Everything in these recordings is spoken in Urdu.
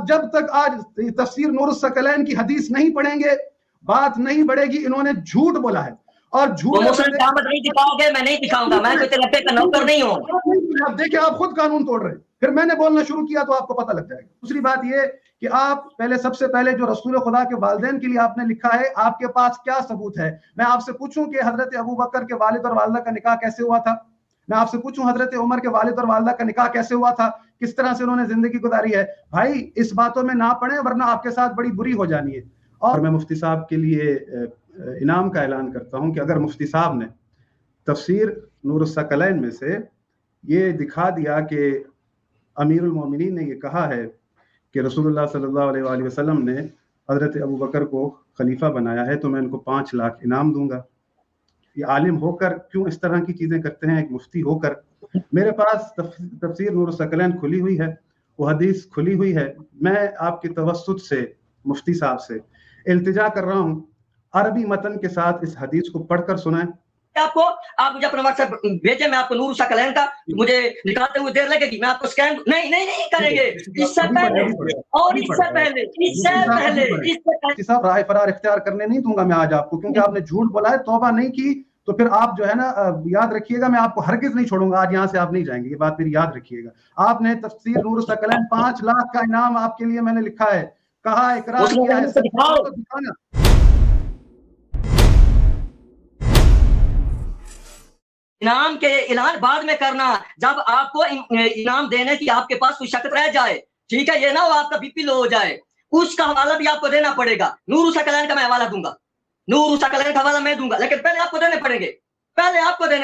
جب تک آج تفسیر نور الثقلین کی حدیث نہیں پڑھیں گے بات نہیں بڑھے گی. انہوں نے جھوٹ بولا ہے اور جھوٹ نہیں دکھاؤ گے. میں نہیں دکھاؤں گا, میں کوئی نبے کا نوکر نہیں ہوں. آپ دیکھیں آپ خود قانون توڑ رہے ہیں. پھر میں نے بولنا شروع کیا تو آپ کو پتہ لگ جائے گا. دوسری بات یہ کہ آپ سب سے پہلے جو رسول خدا کے والدین کے لیے آپ نے لکھا ہے, آپ کے پاس کیا ثبوت ہے؟ میں آپ سے پوچھوں کہ حضرت ابو بکر کے والد اور والدہ کا نکاح کیسے ہوا تھا؟ میں آپ سے پوچھوں حضرت عمر کے والد اور والدہ کا نکاح کیسے ہوا تھا؟ کس طرح سے انہوں نے زندگی گزاری ہے؟ بھائی اس باتوں میں نہ پڑیں ورنہ آپ کے ساتھ بڑی بری ہو جانی ہے. اور میں مفتی صاحب کے لیے انعام کا اعلان کرتا ہوں کہ اگر مفتی صاحب نے تفسیر نور الثقلین میں سے یہ دکھا دیا کہ امیر المومنین نے یہ کہا ہے کہ رسول اللہ صلی اللہ علیہ وآلہ وسلم نے حضرت ابو بکر کو خلیفہ بنایا ہے تو میں ان کو 5 لاکھ انعام دوں گا. یہ عالم ہو کر کیوں اس طرح کی چیزیں کرتے ہیں؟ ایک مفتی ہو کر. میرے پاس تفسیر نور الثقلین کھلی ہوئی ہے, وہ حدیث کھلی ہوئی ہے. میں آپ کی توسط سے مفتی صاحب سے التجا کر رہا ہوں عربی متن کے ساتھ اس حدیث کو پڑھ کر سنائیں. آپ مجھے اپنا واٹس ایپ بھیجیں, میں آپ کو نور الثقلین کا مجھے نکالتے ہوئے دیر لگے گی, میں آپ کو اسکین نہیں کریں گے. اس سے پہلے صاحب رائے فرار اختیار کرنے نہیں دوں گا میں آج آپ کو, کیونکہ آپ نے جھوٹ بولا ہے, توبہ نہیں کی تو پھر آپ جو ہے نا یاد رکھیے گا, میں آپ کو ہرگز نہیں چھوڑوں گا. آج یہاں سے آپ نہیں جائیں گے, یہ بات میری یاد رکھیے گا. آپ نے تفسیر نور الثقلین 5 لاکھ کا انعام آپ کے لیے میں نے لکھا ہے, کہا اقرار کیا ہے. انعام کے اعلان بعد میں کرنا, جب آپ کو انعام دینے کی آپ کے پاس کوئی شک رہ جائے, ٹھیک ہے, یہ نہ ہو آپ کا بی پی لو ہو جائے, اس کا حوالہ بھی آپ کو دینا پڑے گا. نور الثقلین کا میں حوالہ دوں گا, نور الثقلین کا حوالہ میں دوں گا, لیکن پہلے آپ کو دینے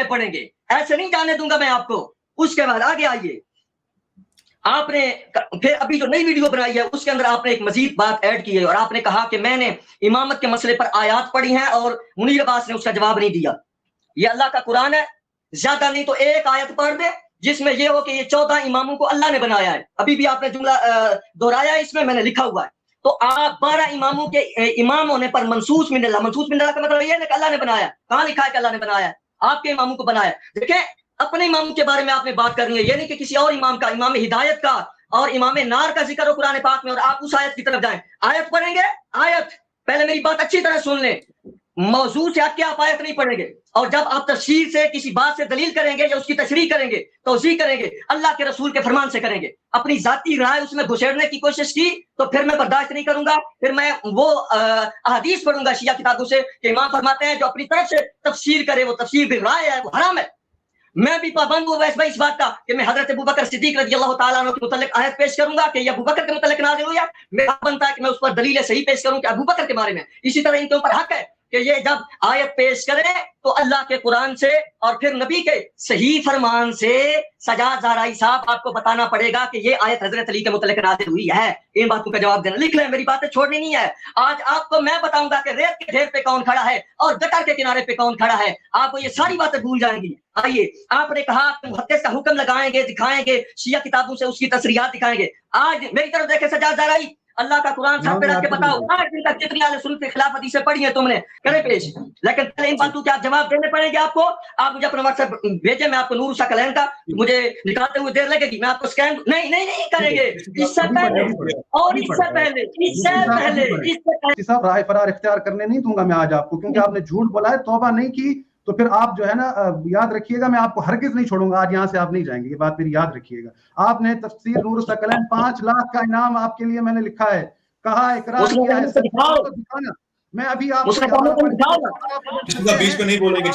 پڑیں گے, ایسے نہیں جانے دوں گا میں آپ کو. اس کے بعد آگے آئیے, آپ نے پھر ابھی جو نئی ویڈیو بنائی ہے اس کے اندر آپ نے ایک مزید بات ایڈ کی ہے, اور آپ نے کہا کہ میں نے امامت کے مسئلے پر آیات پڑھی ہیں اور منیر عباس نے اس کا جواب نہیں دیا. یہ اللہ کا قرآن ہے, زیادہ نہیں تو ایک آیت پڑھ دے جس میں یہ ہو کہ یہ 14 اماموں کو اللہ نے بنایا ہے. ابھی بھی آپ نے جملہ دہرایا ہے, اس میں نے لکھا ہوا ہے. تو آپ 12 اماموں کے امام ہونے پر منصوص من اللہ کا مطلب یہ ہے کہ اللہ نے بنایا. کہاں لکھا ہے کہ اللہ نے بنایا؟ آپ کے اماموں کو بنایا. دیکھیں اپنے اماموں کے بارے میں آپ نے بات کرنی ہے, یہ نہیں کہ کسی اور امام کا, امام ہدایت کا اور امام نار کا ذکر ہو قرآن پاک میں اور آپ اس آیت کی طرف جائیں. آیت پڑھیں گے, آیت پہلے میری بات اچھی طرح سن لیں, موضوع سے ہٹ کے آپ آیت نہیں پڑھیں گے. اور جب آپ تفسیر سے کسی بات سے دلیل کریں گے یا اس کی تشریح کریں گے, توضیح کریں گے, اللہ کے رسول کے فرمان سے کریں گے. اپنی ذاتی رائے اس میں گھسیڑنے کی کوشش کی تو پھر میں برداشت نہیں کروں گا. پھر میں وہ احادیث پڑھوں گا شیعہ کتابوں سے کہ امام فرماتے ہیں جو اپنی طرف سے تفسیر کرے وہ تفسیر بھی رائے ہے, وہ حرام ہے. میں بھی پابند ہوں اس بات کا کہ میں حضرت ابوبکر صدیق رضی اللہ تعالیٰ عنہ کے متعلق آیت پیش کروں گا کہ یہ ابوبکر کے متعلق نازل ہوئی ہے. میرا بنتا ہے کہ میں اس پر دلیل صحیح پیش کروں کہ ابوبکر کے بارے میں. اسی طرح ان کے اوپر حق ہے کہ یہ جب آیت پیش کریں تو اللہ کے قرآن سے اور پھر نبی کے صحیح فرمان سے سجاد زہرائی صاحب آپ کو بتانا پڑے گا کہ یہ آیت حضرت علی کے متعلق نازل ہوئی ہے. ان باتوں کا جواب دینا, لکھ لیں, میری باتیں چھوڑنی نہیں ہے. آج آپ کو میں بتاؤں گا کہ ریت کے ڈھیر پہ کون کھڑا ہے اور گٹر کے کنارے پہ کون کھڑا ہے. آپ کو یہ ساری باتیں بھول جائیں گی. آئیے, آپ نے کہا محدث کا حکم لگائیں گے, دکھائیں گے, شیعہ کتابوں سے اس کی تصریحات دکھائیں گے. آج میری طرف دیکھیں سجاد زہرائی, اللہ کا قرآن سر پہ رکھ کے بتاؤ آج دن تک کتنی اہل سنت کے خلاف حدیثیں پڑھی ہیں تم نے, کرے پیش. لیکن پہلے ان باتوں کے آپ جواب دینے پڑیں گے. آپ کو آپ مجھے اپنا واٹس ایپ بھیجیں, میں آپ کو نور الثقلین کا مجھے نکالتے ہوئے دیر لگے گی, میں آپ کو اسکین نہیں کریں گے. اس سے پہلے صاحب رائے فرار اختیار کرنے نہیں دوں گا میں آج آپ کو, کیونکہ آپ نے جھوٹ بولا ہے, توبہ نہیں کی تو پھر آپ جو ہے نا یاد رکھیے گا, میں آپ کو ہرگز نہیں چھوڑوں گا. آج یہاں سے آپ نہیں جائیں گے, یہ بات میری یاد رکھیے گا. آپ نے تفسیر نور الثقلین 5 لاکھ کا انعام آپ کے لیے میں نے لکھا ہے, کہا اقرار کیا ہے. میں ابھی آپ بیچ میں نہیں بولیں گے,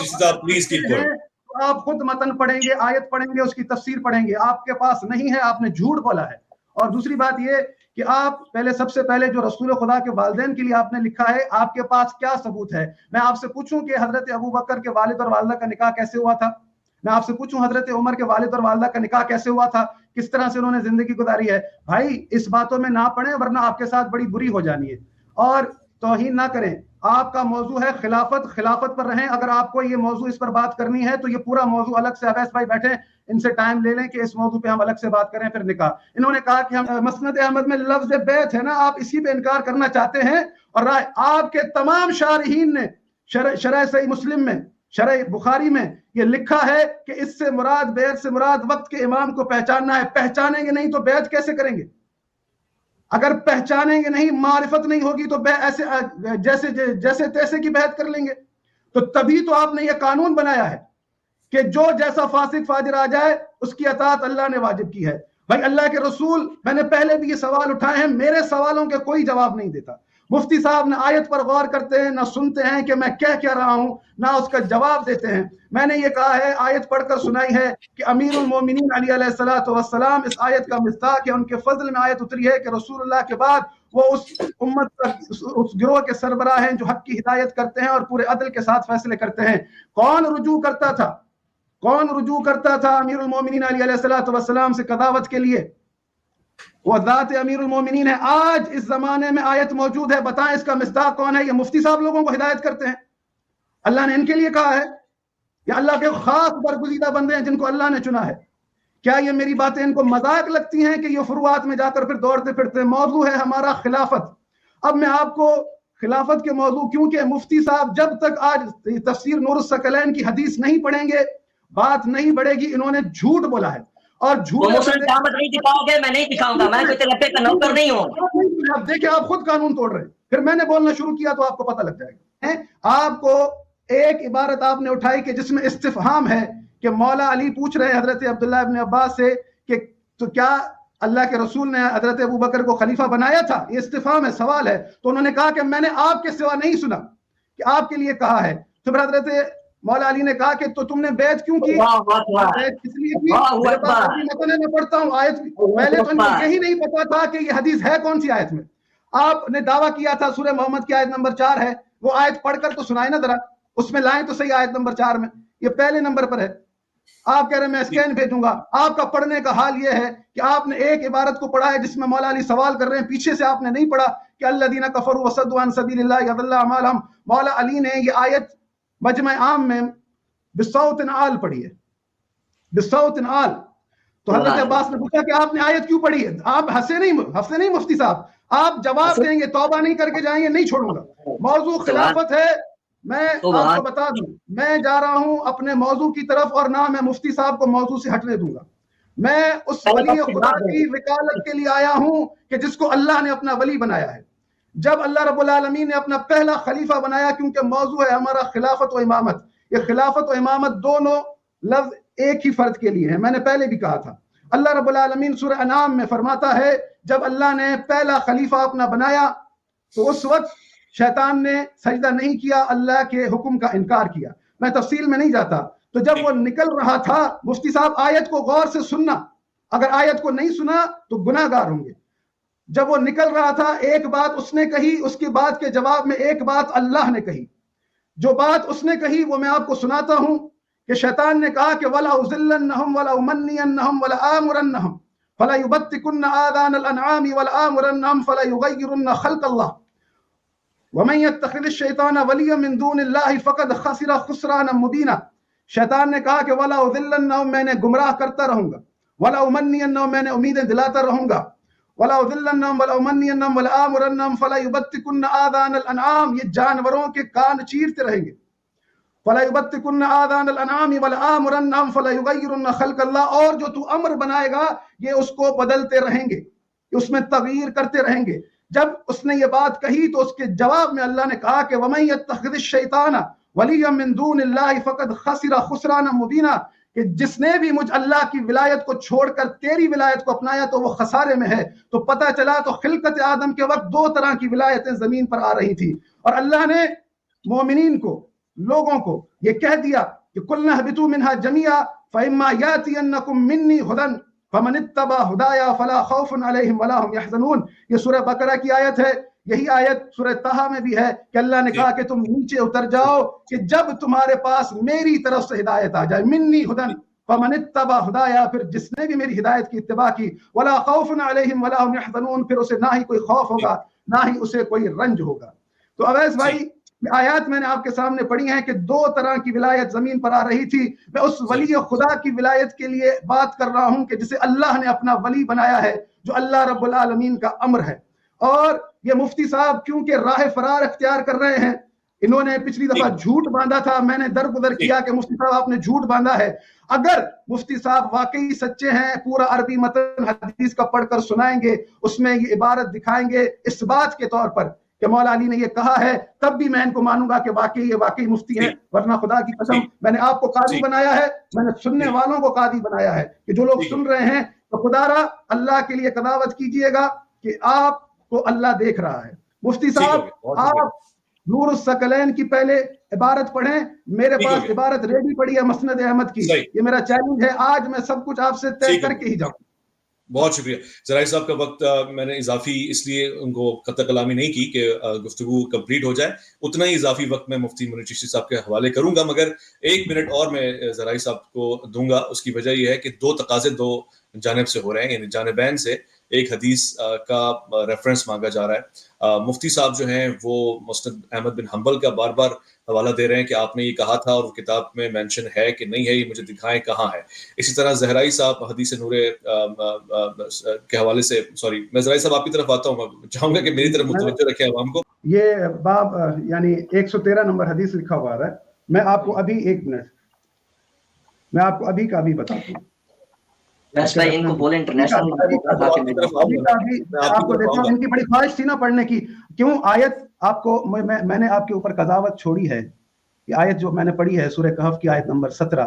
آپ خود متن پڑھیں گے, آیت پڑھیں گے, اس کی تفسیر پڑھیں گے. آپ کے پاس نہیں ہے, آپ نے جھوٹ بولا ہے. اور دوسری بات یہ کہ آپ سب سے پہلے جو رسول خدا کے والدین کے لیے آپ نے لکھا ہے, آپ کے پاس کیا ثبوت ہے؟ میں آپ سے پوچھوں کہ حضرت ابو بکر کے والد اور والدہ کا نکاح کیسے ہوا تھا؟ میں آپ سے پوچھوں حضرت عمر کے والد اور والدہ کا نکاح کیسے ہوا تھا؟ کس طرح سے انہوں نے زندگی گزاری ہے؟ بھائی اس باتوں میں نہ پڑیں ورنہ آپ کے ساتھ بڑی بری ہو جانی ہے. اور توہین نہ کریں, آپ کا موضوع ہے خلافت پر رہیں. اگر آپ کو یہ موضوع اس پر بات کرنی ہے تو یہ پورا موضوع الگ سے اویس بھائی بیٹھیں, ان سے ٹائم لے لیں کہ اس موضوع پہ ہم الگ سے بات کریں. پھر نکاح, انہوں نے کہا کہ ہم مسند احمد میں لفظ بیت ہے نا, آپ اسی پہ انکار کرنا چاہتے ہیں. اور آپ کے تمام شارحین نے شرح صحیح مسلم میں, شرح بخاری میں یہ لکھا ہے کہ اس سے مراد, بیت سے مراد وقت کے امام کو پہچاننا ہے. پہچانیں گے نہیں تو بیت کیسے کریں گے؟ اگر پہچانیں گے نہیں, معرفت نہیں ہوگی تو ایسے جیسے تیسے کی بیعت کر لیں گے. تو تبھی تو آپ نے یہ قانون بنایا ہے کہ جو جیسا فاسق فاجر آ جائے اس کی اطاعت اللہ نے واجب کی ہے. بھائی اللہ کے رسول, میں نے پہلے بھی یہ سوال اٹھائے ہیں, میرے سوالوں کے کوئی جواب نہیں دیتا. مفتی صاحب نہ آیت پر غور کرتے ہیں, نہ سنتے ہیں کہ میں کیا رہا ہوں, نہ اس کا جواب دیتے ہیں. میں نے یہ کہا ہے, آیت پڑھ کر سنائی ہے کہ امیر المومنین علی علیہ الصلوۃ والسلام اس آیت کا مصداق ہے. ان کے فضل میں آیت اتری ہے کہ رسول اللہ کے بعد وہ اس امت کا اس گروہ کے سربراہ ہیں جو حق کی ہدایت کرتے ہیں اور پورے عدل کے ساتھ فیصلے کرتے ہیں. کون رجوع کرتا تھا امیر المومنین علی علیہ الصلوۃ والسلام سے قضاوت کے لیے؟ وہ ذات امیر المومنین ہے. آج اس زمانے میں آیت موجود ہے, بتائیں اس کا مصداق کون ہے؟ یہ مفتی صاحب لوگوں کو ہدایت کرتے ہیں. اللہ نے ان کے لیے کہا ہے, یا اللہ کے خاص برگزیدہ بندے ہیں جن کو اللہ نے چنا ہے. کیا یہ میری باتیں ان کو مذاق لگتی ہیں کہ یہ فروعات میں جا کر پھر دوڑتے پھرتے ہیں؟ موضوع ہے ہمارا خلافت. اب میں آپ کو خلافت کے موضوع, کیونکہ مفتی صاحب جب تک آج تفسیر نور الثقلین کی حدیث نہیں پڑھیں گے بات نہیں بڑھے گی. انہوں نے جھوٹ بولا ہے اور جھوٹ نہیں دکھاؤ گے, میں نہیں دکھاؤں گا, میں کوئی لپے کا نوکر نہیں ہوں. اب دیکھیں آپ خود قانون توڑ رہے ہیں. پھر میں نے بولنا شروع کیا تو آپ کو پتہ لگ جائے گا. آپ کو ایک عبارت آپ نے اٹھائی کہ جس میں استفہام ہے کہ مولا علی پوچھ رہے ہیں حضرت عبداللہ ابن عباس سے کہ تو کیا اللہ کے رسول نے حضرت ابو بکر کو خلیفہ بنایا تھا؟ یہ استفہام ہے, سوال ہے. تو انہوں نے کہا کہ میں نے آپ کے سوا نہیں سنا کہ آپ کے لیے کہا ہے. تو پھر حضرت مولا علی نے کہا کہ تو تم نے بیعت کیوں کی؟ اس لیے کی میں پڑھتا ہوں آیت. پہلے تو ان کو یہی نہیں پتا تھا کہ یہ حدیث ہے کون سی آیت میں. آپ نے دعویٰ کیا تھا سورہ محمد کی آیت نمبر 4 ہے, وہ آیت پڑھ کر تو سنائے نا ذرا, اس میں لائیں تو صحیح. آیت نمبر 4 میں یہ پہلے نمبر پر ہے. آپ کہہ رہے ہیں میں اسکین بھیجوں گا. آپ کا پڑھنے کا حال یہ ہے کہ آپ نے ایک عبارت کو پڑھا ہے جس میں مولا علی سوال کر رہے ہیں, پیچھے سے آپ نے نہیں پڑھا کہ الذین کفروا وصدوا عن سبیل اللہ یضل اعمالهم. مولا علی نے یہ آیت مجمع عام میں بصوت عال پڑھی ہے, بصوت عال. تو حضرت عباس نے پوچھا کہ آپ نے آیت کیوں پڑھی ہے؟ آپ ہنسے نہیں مفتی صاحب, آپ جواب دیں گے, توبہ نہیں کر کے جائیں گے, نہیں چھوڑوں گا. موضوع خلافت ہے. میں آپ کو بتا دوں, میں جا رہا ہوں اپنے موضوع کی طرف اور نہ میں مفتی صاحب کو موضوع سے ہٹنے دوں گا. میں اس ولی خدا کی وکالت کے لیے آیا ہوں کہ جس کو اللہ نے اپنا ولی بنایا ہے. جب اللہ رب العالمین نے اپنا پہلا خلیفہ بنایا, کیونکہ موضوع ہے ہمارا خلافت و امامت, یہ خلافت و امامت دونوں لفظ ایک ہی فرد کے لیے ہیں. میں نے پہلے بھی کہا تھا, اللہ رب العالمین سورہ انعام میں فرماتا ہے جب اللہ نے پہلا خلیفہ اپنا بنایا تو اس وقت شیطان نے سجدہ نہیں کیا, اللہ کے حکم کا انکار کیا. میں تفصیل میں نہیں جاتا. تو جب وہ نکل رہا تھا, مفتی صاحب آیت کو غور سے سننا, اگر آیت کو نہیں سنا تو گناہ گار ہوں گے. جب وہ نکل رہا تھا ایک بات اس نے کہی, اس کی بات کے جواب میں ایک بات اللہ نے کہی. جو بات اس نے کہی وہ میں آپ کو سناتا ہوں کہ شیطان نے کہا کہ وَلَا أُذِلَّنَّهُمْ وَلَا أُمَنِّيَنَّهُمْ وَلَا آمُرَنَّهُمْ فَلَا يُبَتِّكُنَّ آذَانَ الْأَنْعَامِ وَلَا آمُرَنَّهُمْ فَلَا يُغَيِّرُنَّ خَلْقَ اللَّهِ وَمَن يَتَّخِذِ الشَّيْطَانَ وَلِيًّا مِن دُونِ اللَّهِ فَقَدْ خَسِرَ خُسْرَانًا مُبِينًا. شیطان نے کہا کہ وَلَا أُذِلَّنَّهُمْ, میں نے گمراہ کرتا رہوں گا, وَلَا أُمَنِّيَنَّهُمْ, میں نے امیدیں دلاتا رہوں گا, وَلَا أُذِلَّنَّهُمْ وَلَا أُمَنِّيَنَّهُمْ وَلَا آمُرَنَّهُمْ فَلَا يُبَتِّكُنَّ آذَانَ الْأَنْعَامِ, یہ جانوروں کے کان چیرتے رہیں گے. فَلَا يُبَتِّكُنَّ آذَانَ الْأَنْعَامِ وَلَا آمُرَنَّهُمْ فَلَا يُغَيِّرُنَّ خَلْقَ اللَّهِ, اور جو تو امر بنائے گا یہ اس کو بدلتے رہیں گے, اس میں تغییر کرتے رہیں گے. جب اس نے یہ بات کہی تو اس کے جواب میں اللہ نے کہا کہ وَمَن يَتَّخِذِ الشَّيْطَانَ وَلِيًّا مِن دُونِ اللَّهِ فَقَدْ خَسِرَ خُسْرَانًا مُبِينًا, کہ جس نے بھی مجھ اللہ کی ولایت کو چھوڑ کر تیری ولایت کو اپنایا تو وہ خسارے میں ہے. تو پتہ چلا تو خلقت آدم کے وقت دو طرح کی ولایتیں زمین پر آ رہی تھی, اور اللہ نے مومنین کو, لوگوں کو یہ کہہ دیا کہ قُلْنَا اهْبِطُوا مِنْهَا جَمِيعًا فَإِمَّا يَأْتِيَنَّكُم مِّنِّي هُدًى فَمَنِ اتَّبَعَ هُدَايَ فَلَا خَوْفٌ عَلَيْهِمْ وَلَا هُمْ يَحْزَنُونَ. یہ سورہ بقرہ کی آیت ہے. یہی آیت سورہ طٰہٰ میں بھی ہے کہ اللہ نے کہا کہ تم نیچے اتر جاؤ کہ جب تمہارے پاس میری طرف سے ہدایت آ جائے. مِنِّي هُدًى فَمَنِ اتَّبَعَ هُدَايَ, پھر جس نے بھی میری ہدایت کی اتباع کی, وَلَا خَوْفٌ عَلَيْهِمْ وَلَا هُمْ يَحْزَنُونَ, پھر اسے نہ ہی کوئی خوف ہوگا نہ ہی اسے کوئی رنج ہوگا. تو اویس بھائی یہ آیات میں نے آپ کے سامنے پڑھی ہیں کہ دو طرح کی ولایت زمین پر آ رہی تھی. میں اس ولی خدا کی ولایت کے لیے بات کر رہا ہوں کہ جسے اللہ نے اپنا ولی بنایا ہے, جو اللہ رب العالمین کا امر ہے. اور یہ مفتی صاحب کیونکہ راہ فرار اختیار کر رہے ہیں, انہوں نے پچھلی دفعہ جھوٹ باندھا تھا, میں نے درگزر کیا کہ مفتی صاحب آپ نے جھوٹ باندھا ہے. اگر مفتی صاحب واقعی سچے ہیں, پورا عربی متن حدیث کا پڑھ کر سنائیں گے, اس میں یہ عبارت دکھائیں گے اس بات کے طور پر کہ مولا علی نے یہ کہا ہے, تب بھی میں ان کو مانوں گا کہ واقعی یہ واقعی مفتی ہیں. ورنہ خدا کی قسم میں نے آپ کو قاضی بنایا ہے, میں نے سننے والوں کو قاضی بنایا ہے, کہ جو لوگ سن رہے ہیں تو خدا را اللہ کے لیے قضاوت کیجئے گا کہ آپ کو اللہ دیکھ رہا ہے. مفتی صاحب آپ نور الثقلین کی پہلے عبارت پڑھیں, میرے پاس عبارت ریڈی پڑی ہے مسند احمد کی, یہ میرا چیلنج ہے, آج میں سب کچھ آپ سے طے کر کے ہی جاؤں. بہت شکریہ. ذرائع صاحب کا وقت میں نے اضافی اس لیے ان کو قطع کلامی نہیں کی کہ گفتگو کمپلیٹ ہو جائے, اتنا ہی اضافی وقت میں مفتی منیر چشتی صاحب کے حوالے کروں گا, مگر 1 منٹ اور میں ذرائع صاحب کو دوں گا. اس کی وجہ یہ ہے کہ 2 تقاضے 2 جانب سے ہو رہے ہیں, یعنی جانبین سے ایک حدیث کا ریفرنس مانگا جا رہا ہے. مفتی صاحب جو ہیں وہ مسند احمد بن حنبل کا بار بار حوالہ دے رہے ہیں کہ آپ نے یہ کہا تھا اور وہ کتاب میں مینشن ہے کہ نہیں ہے, یہ مجھے دکھائیں کہاں ہے. اسی طرح زہرائی صاحب حدیث نور کے حوالے سے, سوری میں زہرائی صاحب آپ کی طرف آتا ہوں, میں چاہوں گا کہ میری طرف متوجہ رکھیں عوام کو. یہ باب یعنی 113 نمبر حدیث لکھا ہوا ہے, میں آپ کو ابھی 1 منٹ میں آپ کو ابھی کا ابھی بتاتا ہوں. ان کو بولے انٹرنیشنل آپ کو دیکھا, ان کی بڑی خواہش تھی نا پڑھنے کی. کیوں آیت آپ کو میں نے آپ کے اوپر قضاوت چھوڑی ہے, یہ آیت جو میں نے پڑھی ہے سورہ کہف کی آیت نمبر 17,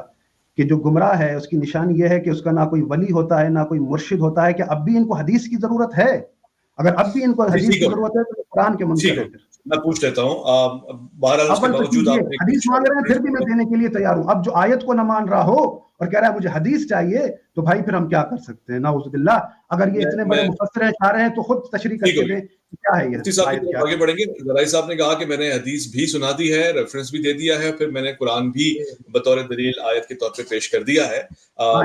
کہ جو گمراہ ہے اس کی نشانی یہ ہے کہ اس کا نہ کوئی ولی ہوتا ہے نہ کوئی مرشد ہوتا ہے. کہ اب بھی ان کو حدیث کی ضرورت ہے؟ اگر اب بھی ان کو حدیث کی ضرورت ہے تو قرآن کے منکر ہے. میں پوچھ لیتا ہوں, بہرحال اس کے باوجود آپ حدیث مانگ رہے ہیں, پھر بھی میں دینے کے لیے تیار ہوں. اب جو آیت کو نہ مان رہا ہو اور کہہ رہا ہے مجھے حدیث چاہیے, تو بھائی پھر ہم کیا کر سکتے ہیں؟ نعوذ باللہ. اگر یہ اتنے بڑے مفسر ہیں, چاہ رہے ہیں, تو خود تشریح کر کے دیں کیا ہے یہ. آگے بڑھیں گے. ذرائع صاحب نے کہا کہ میں نے حدیث بھی سنا دی ہے, ریفرنس بھی دے دیا ہے, پھر میں نے قرآن بھی بطور دلیل آیت کے طور پہ پیش کر دیا ہے.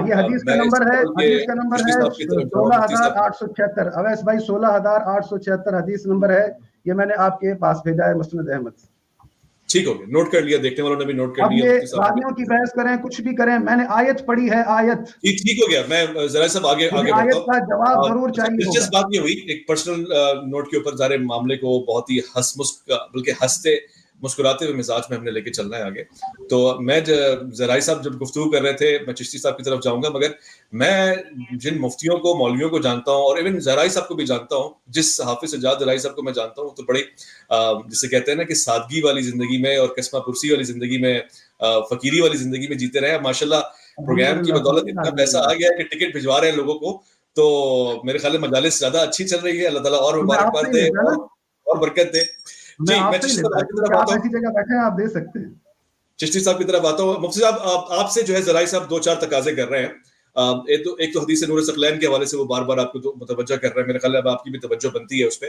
یہ حدیث کا نمبر ہے, حدیث کا نمبر ہے 16876. اویس بھائی 16876 حدیث نمبر ہے, یہ میں نے آپ کے پاس بھیجا ہے مسند احمد. ٹھیک ہو گیا, نوٹ کر لیا, دیکھنے والوں نے بھی نوٹ کر اب لیا. یہ وادیوں کی بحث کریں, کچھ بھی کریں, میں نے آیت پڑھی ہے, آیت. ٹھیک ہو گیا. میں ذرائع صاحب آگے آیت کا جواب ضرور چاہیے. دلچسپ بات یہ ہوئی, ایک پرسنل نوٹ کے اوپر سارے معاملے کو بہت ہی بلکہ ہنستے مسکراتے ہوئے مزاج میں ہم نے لے کے چلنا ہے آگے. تو میں ذرائع صاحب جب گفتگو کر رہے تھے, میں چشتی صاحب کی طرف جاؤں گا, مگر میں جن مفتیوں کو, مولویوں کو جانتا ہوں, اور ایون ذرائع صاحب کو بھی جانتا ہوں, جس حافظ سجاد ذرائع صاحب کو میں جانتا ہوں, تو بڑی جسے کہتے ہیں نا کہ سادگی والی زندگی میں اور قسمہ پرسی والی زندگی میں, فقیری والی زندگی میں جیتے رہے. ماشاءاللہ پروگرام کی بدولت اتنا پیسہ آ گیا ہے کہ ٹکٹ بھجوا رہے ہیں لوگوں کو, تو میرے خیال میں مجالس زیادہ اچھی چل رہی ہے. اللہ تعالیٰ اور مبارکباد دے اور برکت دے. جی میں چشتی صاحب کی طرف آتا ہوں, آپ دے سکتے ہیں. چشتی صاحب کی طرف آتا ہوں. مفتی صاحب آپ سے جو ہے ذرائع صاحب 2-4 تقاضے کر رہے ہیں. ایک تو حدیث نور ثقلین کے حوالے سے وہ بار بار آپ کو متوجہ کر رہے ہیں, میرے خیال ہے اب آپ کی بھی توجہ بنتی ہے اس پہ.